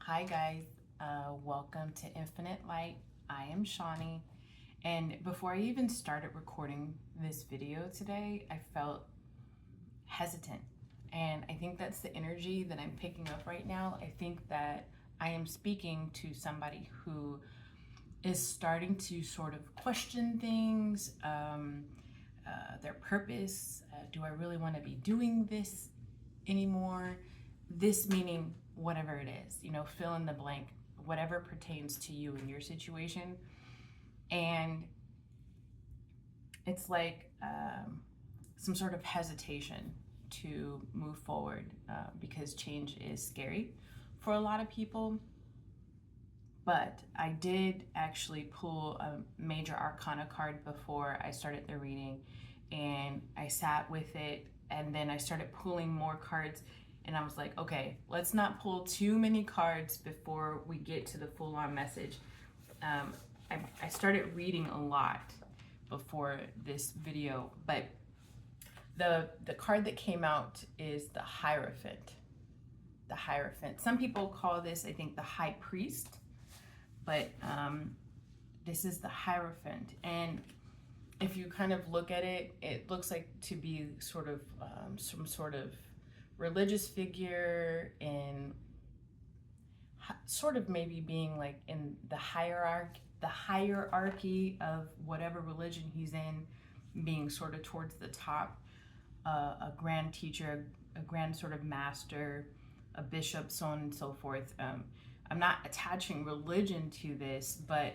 Hi guys, welcome to Infinite Light. I am Shawnee, and before I even started recording this video today, I felt hesitant, and I think that's the energy that I'm picking up right now. I think that I am speaking to somebody who is starting to sort of question things, their purpose. Do I really want to be doing this anymore? This meaning whatever it is, fill in the blank, whatever pertains to you and your situation. And it's like some sort of hesitation to move forward because change is scary for a lot of people. But I did actually pull a major arcana card before I started the reading, and I sat with it, and then I started pulling more cards, and I was like, okay, let's not pull too many cards before we get to the full-on message. I started reading a lot before this video, but the card that came out is the Hierophant. The Hierophant. Some people call this, I think, the High Priest, but this is the Hierophant. And if you kind of look at it, it looks like to be sort of some sort of religious figure in sort of maybe being like in the hierarchy of whatever religion he's in, being sort of towards the top, a grand teacher, a grand sort of master, a bishop, so on and so forth. I'm not attaching religion to this, but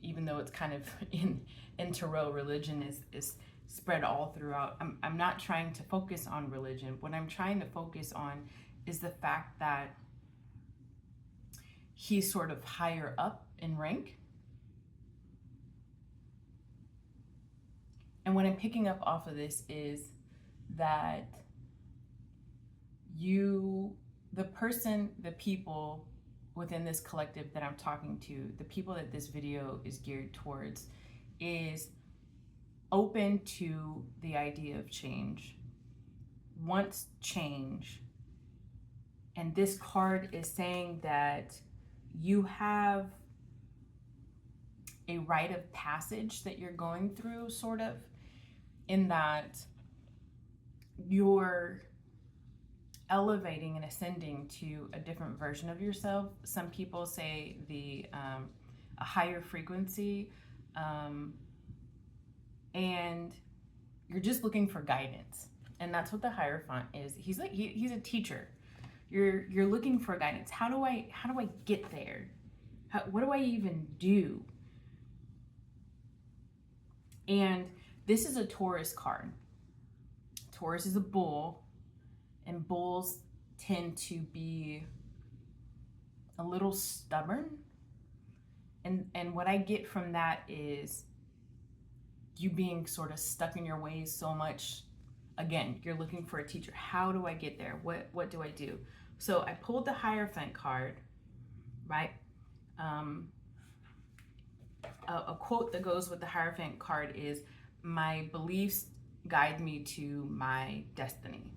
even though it's kind of in tarot, religion is spread all throughout. I'm not trying to focus on religion. What I'm trying to focus on is the fact that he's sort of higher up in rank. And what I'm picking up off of this is that the people within this collective that I'm talking to, the people that this video is geared towards, is open to the idea of change, wants change. And this card is saying that you have a rite of passage that you're going through, sort of, in that you're elevating and ascending to a different version of yourself. Some people say a higher frequency, and you're just looking for guidance. And that's what the Hierophant is. He's like he's a teacher. You're looking for guidance. How do I get there? What do I even do? And this is a Taurus card. Taurus is a bull, and bulls tend to be a little stubborn. And what I get from that is you being sort of stuck in your ways so much. Again, you're looking for a teacher. How do I get there? What do I do? So I pulled the Hierophant card, right? A quote that goes with the Hierophant card is, "My beliefs guide me to my destiny."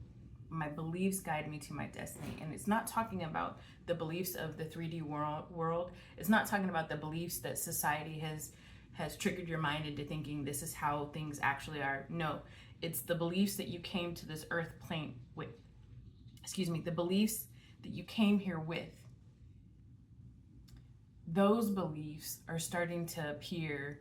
My beliefs guide me to my destiny. And it's not talking about the beliefs of the 3D world. It's not talking about the beliefs that society has triggered your mind into thinking this is how things actually are. No, it's the beliefs that you came to this earth plane with. The beliefs that you came here with. Those beliefs are starting to appear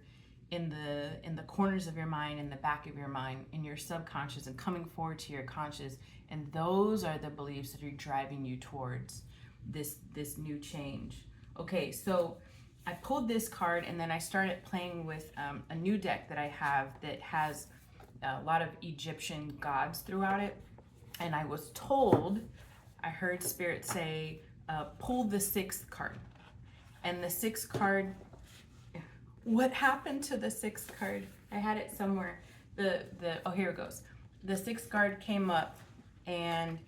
in the corners of your mind, in the back of your mind, in your subconscious, and coming forward to your conscious. And those are the beliefs that are driving you towards this new change. Okay, so I pulled this card, and then I started playing with a new deck that I have that has a lot of Egyptian gods throughout it. And I was told, I heard Spirit say, pull the 6th card. And the 6th card, what happened to the 6th card? I had it somewhere. Oh, here it goes. The 6th card came up, and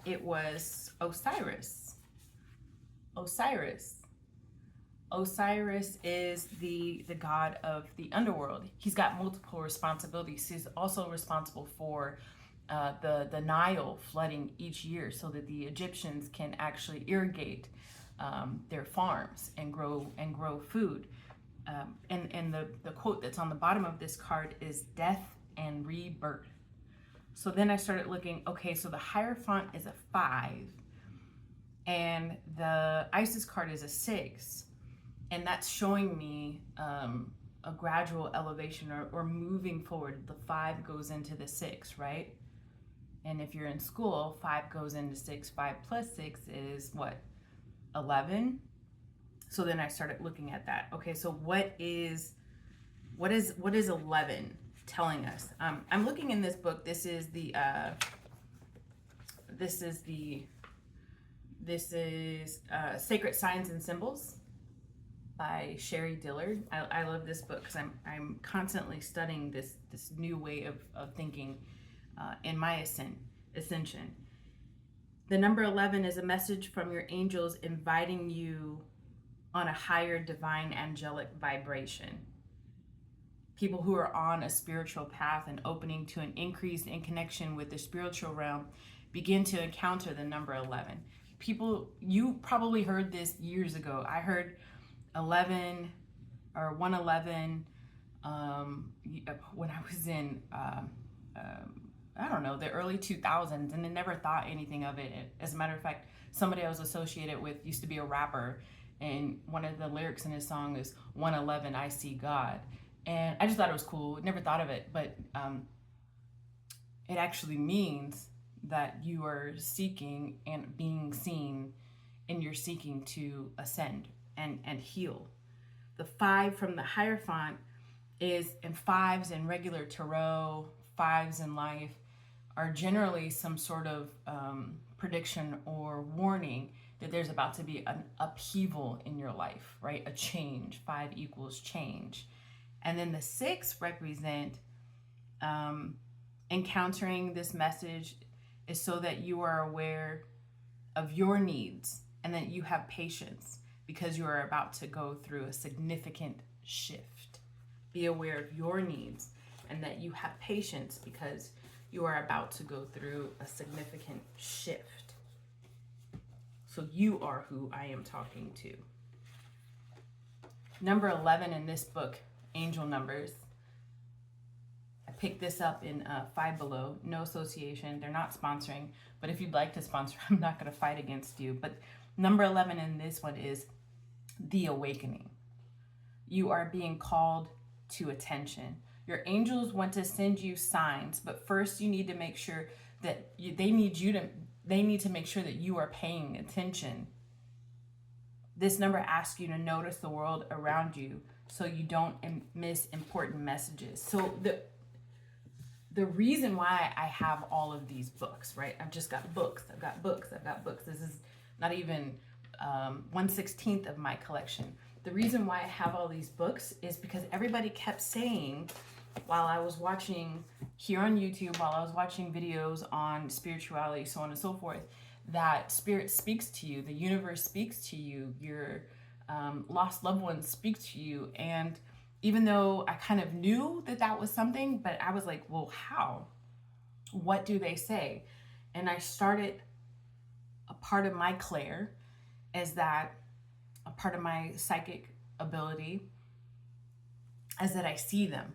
it was Osiris. Osiris is the god of the underworld. He's got multiple responsibilities. He's also responsible for the Nile flooding each year so that the Egyptians can actually irrigate their farms and grow food. And the quote that's on the bottom of this card is death and rebirth. So then I started looking, okay, so the Hierophant is a 5 and the Isis card is a 6. And that's showing me a gradual elevation or moving forward. The 5 goes into the 6, right? And if you're in school, 5 goes into 6. 5 plus 6 is what? 11. So then I started looking at that. Okay, so what is 11 telling us? I'm looking in this book. This is Sacred Signs and Symbols by Sherry Dillard. I love this book because I'm constantly studying this new way of thinking in my ascension. The number 11 is a message from your angels inviting you on a higher divine angelic vibration. People who are on a spiritual path and opening to an increase in connection with the spiritual realm begin to encounter the number 11. People, you probably heard this years ago. I heard 11 or 111 when I was in I don't know, the early 2000s, and I never thought anything of it. As a matter of fact, somebody I was associated with used to be a rapper, and one of the lyrics in his song is 111 I see God, and I just thought it was cool. Never thought of it, but it actually means that you are seeking and being seen, and you're seeking to ascend and heal. The 5 from the Hierophant is, and 5s in regular tarot, 5s in life, are generally some sort of prediction or warning that there's about to be an upheaval in your life, right? A change. 5 equals change. And then the 6 represent encountering this message is so that you are aware of your needs and that you have patience because you are about to go through a significant shift. Be aware of your needs and that you have patience because you are about to go through a significant shift. So you are who I am talking to. Number 11 in this book, Angel Numbers. I picked this up in Five Below, no association. They're not sponsoring, but if you'd like to sponsor, I'm not going to fight against you. But number 11 in this one is the awakening. You are being called to attention. Your angels want to send you signs, but first you need to make sure that they need to make sure that you are paying attention. This number asks you to notice the world around you so you don't miss important messages. So the reason why I have all of these books, right? I've just got books. I've got books. This is not even 1/16 of my collection. The reason why I have all these books is because everybody kept saying, while I was watching here on YouTube, while I was watching videos on spirituality, so on and so forth, that spirit speaks to you, the universe speaks to you, your lost loved ones speak to you. And even though I kind of knew that that was something, but I was like, well, how? What do they say? And I started, a part of my clair is that a part of my psychic ability is that I see them.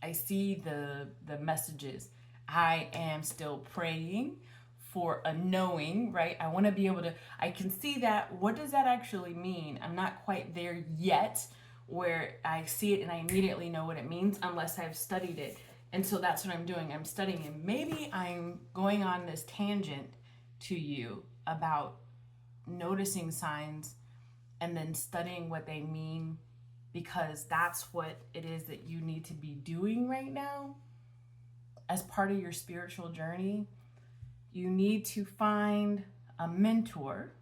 I see the messages. I am still praying for a knowing, right? I want to be able to, I can see that. What does that actually mean? I'm not quite there yet where I see it and I immediately know what it means unless I've studied it. And so that's what I'm doing. I'm studying, and maybe I'm going on this tangent to you about noticing signs and then studying what they mean, because that's what it is that you need to be doing right now as part of your spiritual journey. You need to find a mentor,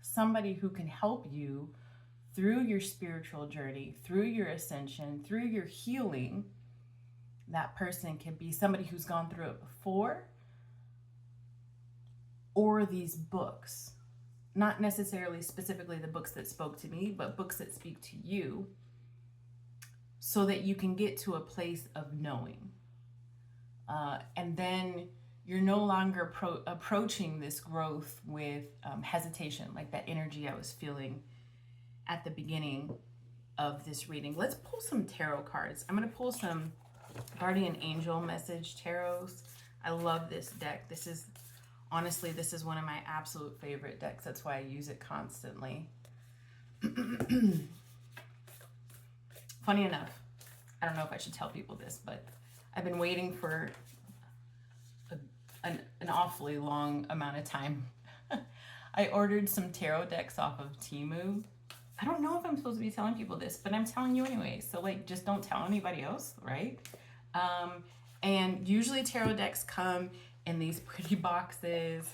somebody who can help you through your spiritual journey, through your ascension, through your healing. That person can be somebody who's gone through it before, or these books. Not necessarily specifically the books that spoke to me, but books that speak to you, so that you can get to a place of knowing. And then you're no longer approaching this growth with hesitation, like that energy I was feeling at the beginning of this reading. Let's pull some tarot cards. I'm going to pull some Guardian Angel Message Tarots. I love this deck. Honestly, this is one of my absolute favorite decks. That's why I use it constantly. Funny enough, I don't know if I should tell people this, but I've been waiting for an awfully long amount of time. I ordered some tarot decks off of Temu. I don't know if I'm supposed to be telling people this, but I'm telling you anyway. So like, just don't tell anybody else, right? And usually tarot decks come in these pretty boxes,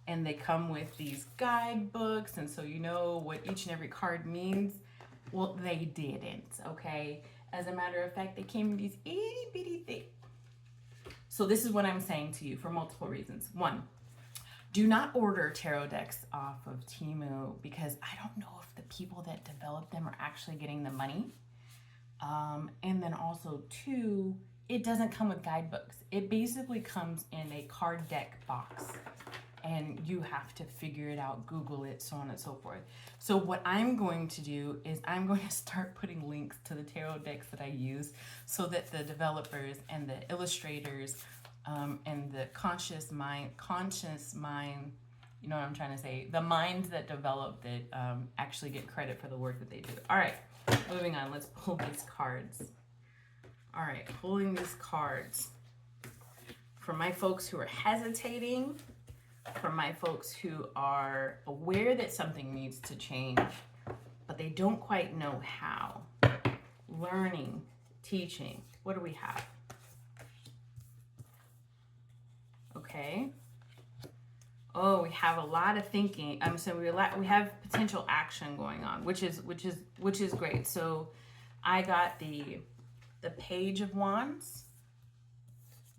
and they come with these guidebooks, and so you know what each and every card means. Well, they didn't, okay? As a matter of fact, they came in these itty bitty things. So this is what I'm saying to you for multiple reasons. One, do not order tarot decks off of Temu, because I don't know if the people that develop them are actually getting the money. And then also two, it doesn't come with guidebooks. It basically comes in a card deck box, and you have to figure it out, Google it, so on and so forth. So what I'm going to do is I'm going to start putting links to the tarot decks that I use, so that the developers and the illustrators and the conscious mind, you know what I'm trying to say, the minds that developed it actually get credit for the work that they do. All right, moving on. Let's pull these cards. All right, pulling these cards for my folks who are hesitating, for my folks who are aware that something needs to change, but they don't quite know how. Learning, teaching. What do we have? Okay. Oh, we have a lot of thinking. So we have potential action going on, which is great. So I got the Page of Wands,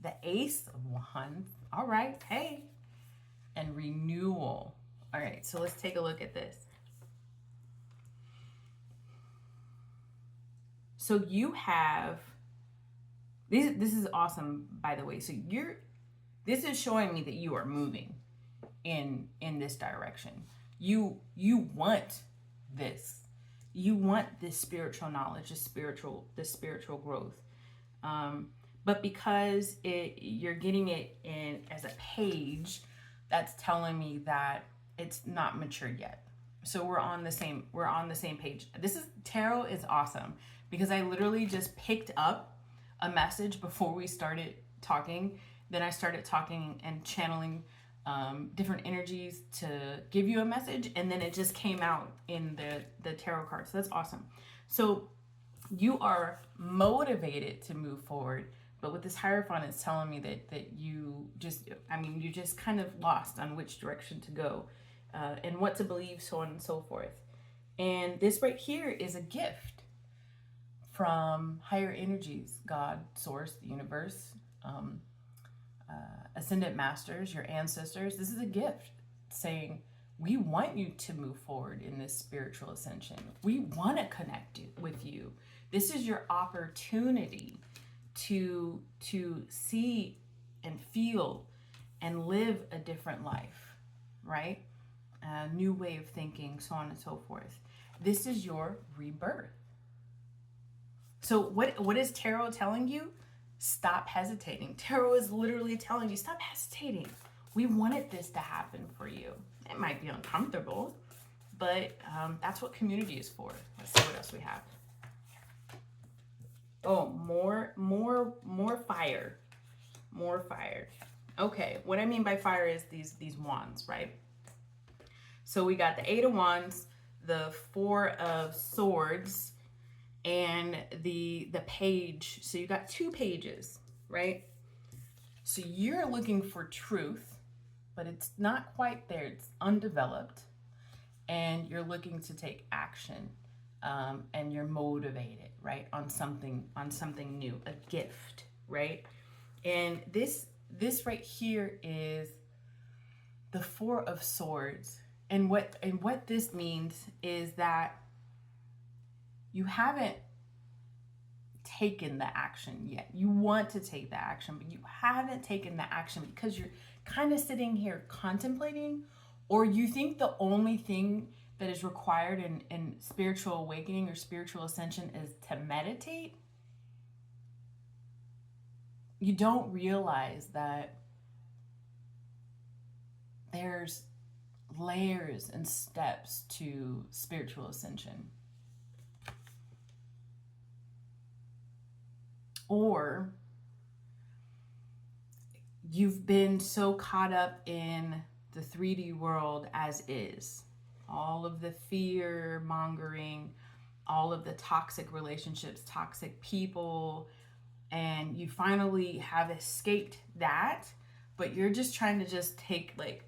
the Ace of Wands. All right, hey, and renewal. All right, so let's take a look at this. So you have this is awesome, by the way. So this is showing me that you are moving in this direction. You want this. You want this spiritual knowledge, this spiritual growth. But because you're getting it in as a page, that's telling me that it's not matured yet. So we're on the same page. Tarot is awesome, because I literally just picked up a message before we started talking. Then I started talking and channeling different energies to give you a message, and then it just came out in the tarot cards. So that's awesome. So you are motivated to move forward, but with this Hierophant, it's telling me that you just kind of lost on which direction to go and what to believe, so on and so forth. And this right here is a gift from higher energies, God, Source, the universe, Ascendant Masters, your ancestors. This is a gift saying, we want you to move forward in this spiritual ascension. We want to connect with you. This is your opportunity to see and feel and live a different life, right? A new way of thinking, so on and so forth. This is your rebirth. So what is tarot telling you? Stop hesitating. Tarot is literally telling you, stop hesitating. We wanted this to happen for you. It might be uncomfortable, but that's what community is for. Let's see what else we have. Oh, more fire. More fire. Okay, what I mean by fire is these wands, right? So we got the Eight of Wands, the Four of Swords, and the Page. So you got two pages, right? So you're looking for truth, but it's not quite there. It's undeveloped, and you're looking to take action, and you're motivated, right, on something new, a gift, right? And this right here is the Four of Swords, and what this means is that you haven't taken the action yet. You want to take the action, but you haven't taken the action because you're kind of sitting here contemplating, or you think the only thing that is required in spiritual awakening or spiritual ascension is to meditate. You don't realize that there's layers and steps to spiritual ascension. Or you've been so caught up in the 3D world as is. All of the fear mongering, all of the toxic relationships, toxic people, and you finally have escaped that, but you're just trying to just take like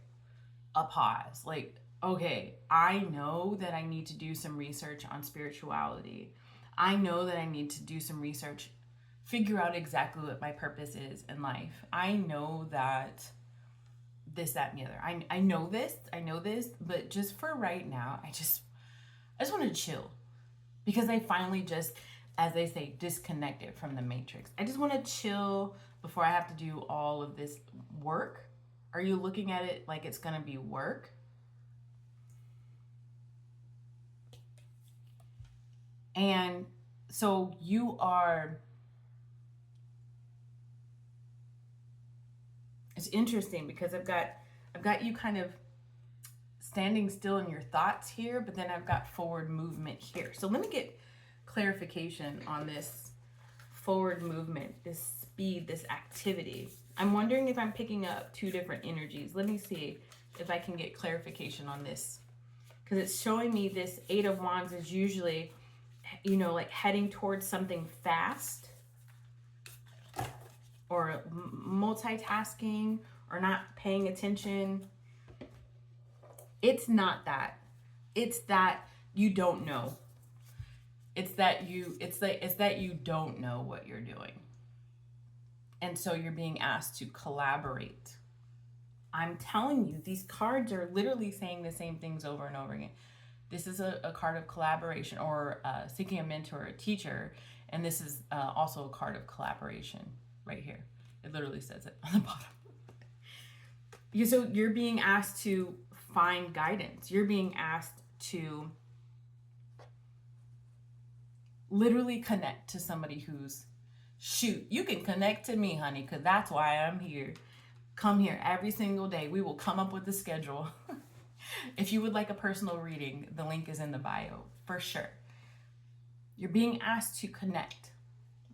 a pause. Like, okay, I know that I need to do some research on spirituality. I know that I need to do some research, figure out exactly what my purpose is in life. I know that this, that, and the other. I know this, but just for right now, I just want to chill, because I finally just, as they say, disconnected from the matrix. I just want to chill before I have to do all of this work. Are you looking at it like it's going to be work? And so you are, it's interesting because I've got you kind of standing still in your thoughts here, but then I've got forward movement here. So let me get clarification on this forward movement, this speed, this activity. I'm wondering if I'm picking up two different energies. Let me see if I can get clarification on this, because it's showing me this 8 of Wands is usually, you know, like heading towards something fast, or multitasking, or not paying attention. It's not that. It's that you don't know. It's that you don't know what you're doing. And so you're being asked to collaborate. I'm telling you, these cards are literally saying the same things over and over again. This is a card of collaboration, or seeking a mentor or a teacher. And this is also a card of collaboration right here. It literally says it on the bottom. So you're being asked to find guidance. You're being asked to literally connect to somebody who's, shoot, you can connect to me, honey, because that's why I'm here. Come here every single day. We will come up with a schedule. If you would like a personal reading, the link is in the bio, for sure. You're being asked to connect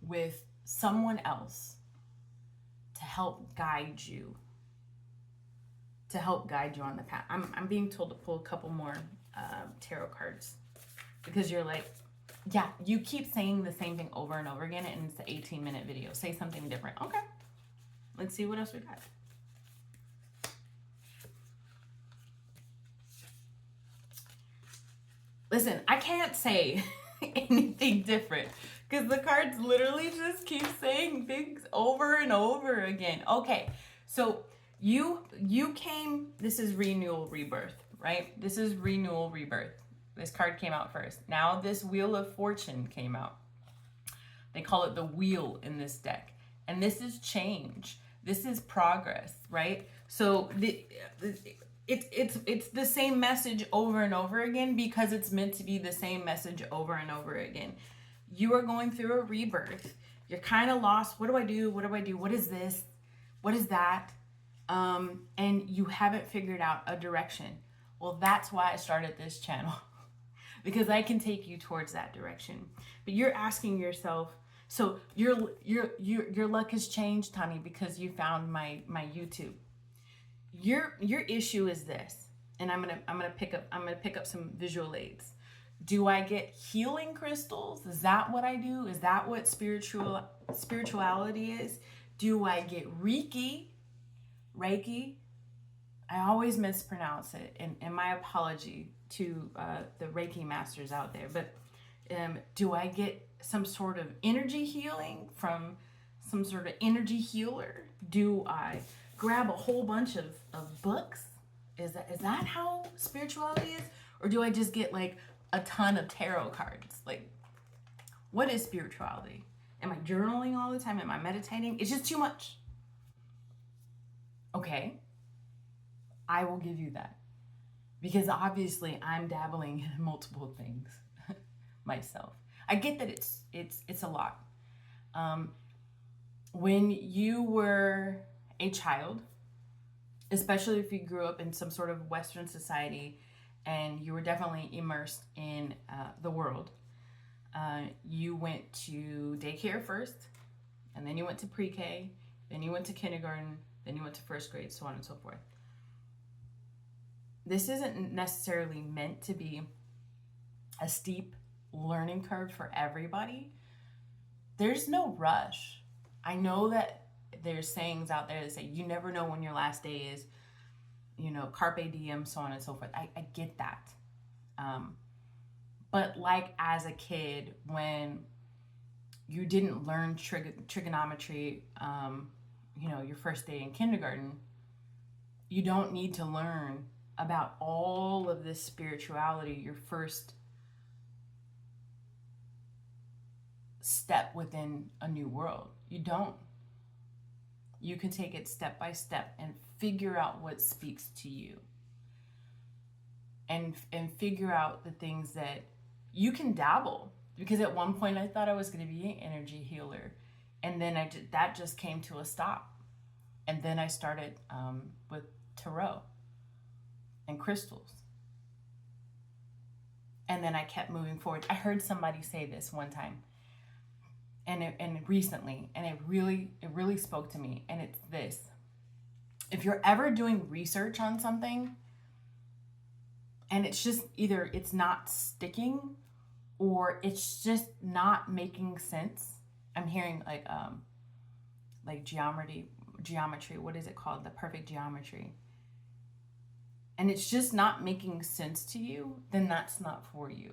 with someone else to help guide you. To help guide you on the path. I'm being told to pull a couple more tarot cards, because you're like, yeah, you keep saying the same thing over and over again, and it's an 18-minute video. Say something different. Okay, let's see what else we got. Listen, I can't say anything different, because the cards literally just keep saying things over and over again. Okay, so you came, this is renewal, rebirth, right? This is renewal, rebirth. This card came out first. Now this Wheel of Fortune came out. They call it the wheel in this deck. And this is change. This is progress, right? So it's the same message over and over again, because it's meant to be the same message over and over again. You are going through a rebirth. You're kind of lost. What do I do? What do I do? What is this? What is that? And you haven't figured out a direction. Well, that's why I started this channel, because I can take you towards that direction. But you're asking yourself, so your luck has changed, Tani, because you found my YouTube. Your issue is this, and I'm gonna pick up some visual aids. Do I get healing crystals? Is that what I do? Is that what spirituality is? Do I get Reiki? I always mispronounce it, and my apology to the Reiki masters out there, but do I get some sort of energy healing from some sort of energy healer? Do I grab a whole bunch of books? Is that how spirituality is? Or do I just get like a ton of tarot cards? Like, what is spirituality? Am I journaling all the time? Am I meditating? It's just too much. Okay, I will give you that. Because obviously I'm dabbling in multiple things myself. I get that it's a lot. When you were a child, especially if you grew up in some sort of Western society and you were definitely immersed in the world, you went to daycare first, and then you went to pre-K, then you went to kindergarten, then you went to first grade, so on and so forth. This isn't necessarily meant to be a steep learning curve for everybody. There's no rush. I know that there's sayings out there that say you never know when your last day is, carpe diem, so on and so forth. I get that. But like as a kid, when you didn't learn trigonometry, your first day in kindergarten, you don't need to learn about all of this spirituality your first step within a new world. You don't. You can take it step by step and figure out what speaks to you, and figure out the things that you can dabble. Because at one point I thought I was going to be an energy healer, and then that just came to a stop. And then I started with tarot and crystals. And then I kept moving forward. I heard somebody say this one time, and recently, and it really spoke to me. And it's this: if you're ever doing research on something, and it's just either it's not sticking, or it's just not making sense. I'm hearing like geometry. What is it called? The perfect geometry. And it's just not making sense to you, then that's not for you.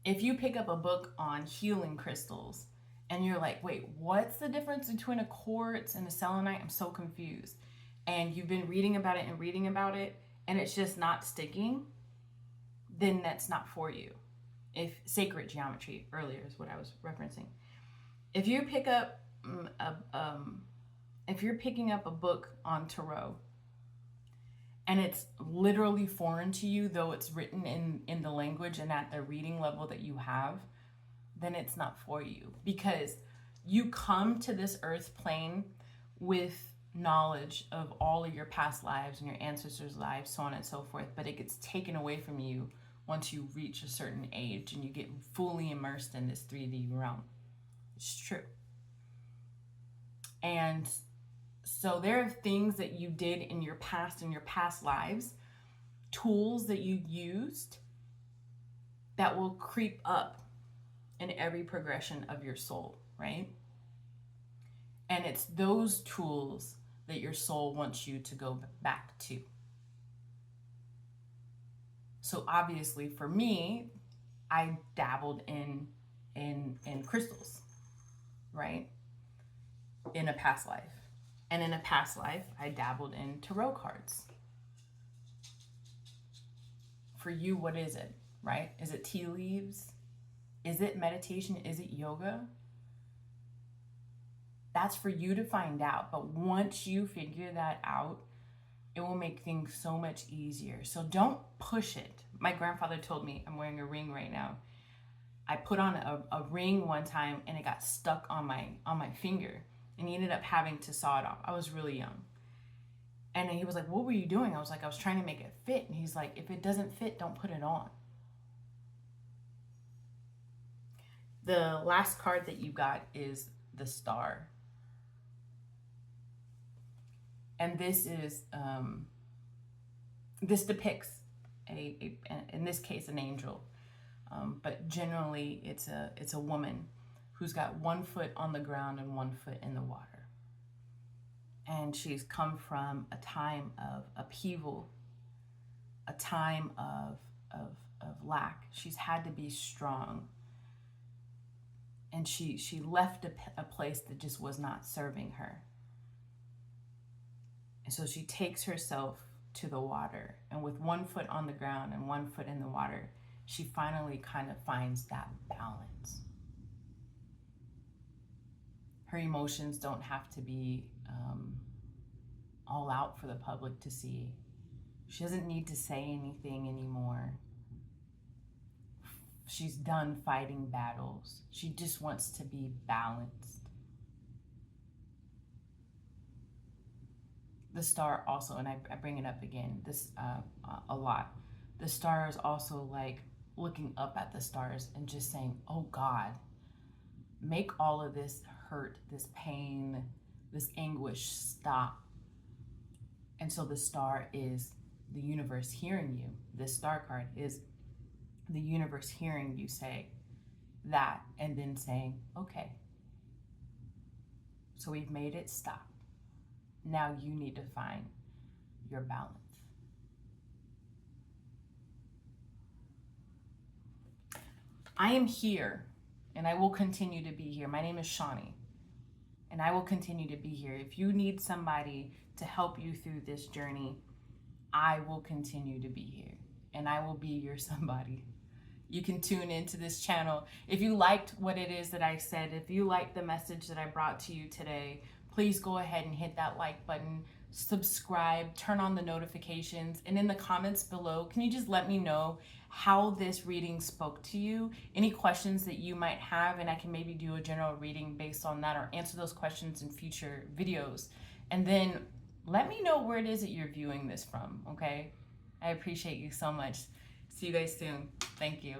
If you pick up a book on healing crystals and you're like, wait, what's the difference between a quartz and a selenite? I'm so confused. And you've been reading about it, and it's just not sticking, then that's not for you. If sacred geometry earlier is what I was referencing. If you pick up if you're picking up a book on tarot, and it's literally foreign to you, though it's written in the language and at the reading level that you have, then it's not for you. Because you come to this earth plane with knowledge of all of your past lives and your ancestors' lives, so on and so forth, but it gets taken away from you once you reach a certain age and you get fully immersed in this 3D realm. It's true. And so there are things that you did in your past lives, tools that you used, that will creep up in every progression of your soul, right? And it's those tools that your soul wants you to go back to. So obviously for me, I dabbled in crystals, right? In a past life. And in a past life, I dabbled in tarot cards. For you, what is it, right? Is it tea leaves? Is it meditation? Is it yoga? That's for you to find out. But once you figure that out, it will make things so much easier. So don't push it. My grandfather told me, I'm wearing a ring right now. I put on a ring one time and it got stuck on my finger. And he ended up having to saw it off. I was really young. And he was like, what were you doing? I was like, I was trying to make it fit. And he's like, if it doesn't fit, don't put it on. The last card that you got is the Star. And this is, this depicts in this case, an angel. But generally it's a woman who's got one foot on the ground and one foot in the water. And she's come from a time of upheaval, a time of lack. She's had to be strong. And she left a place that just was not serving her. And so she takes herself to the water. And with one foot on the ground and one foot in the water, she finally kind of finds that balance. her emotions don't have to be all out for the public to see. She doesn't need to say anything anymore. She's done fighting battles. She just wants to be balanced. The star also, and I bring it up again, this a lot. The star is also like looking up at the stars and just saying, oh God, make all of this hurt, this pain, this anguish stop. And so the star is the universe hearing you. This star card is the universe hearing you say that and then saying, okay, so we've made it stop. Now you need to find your balance. I am here and I will continue to be here. My name is Shawnee and I will continue to be here. If you need somebody to help you through this journey, I will continue to be here and I will be your somebody. You can tune into this channel. If you liked what it is that I said, if you liked the message that I brought to you today, please go ahead and hit that like button, subscribe, turn on the notifications, and in the comments below, can you just let me know how this reading spoke to you? Any questions that you might have, and I can maybe do a general reading based on that or answer those questions in future videos. And then let me know where it is that you're viewing this from, okay? I appreciate you so much. See you guys soon. Thank you.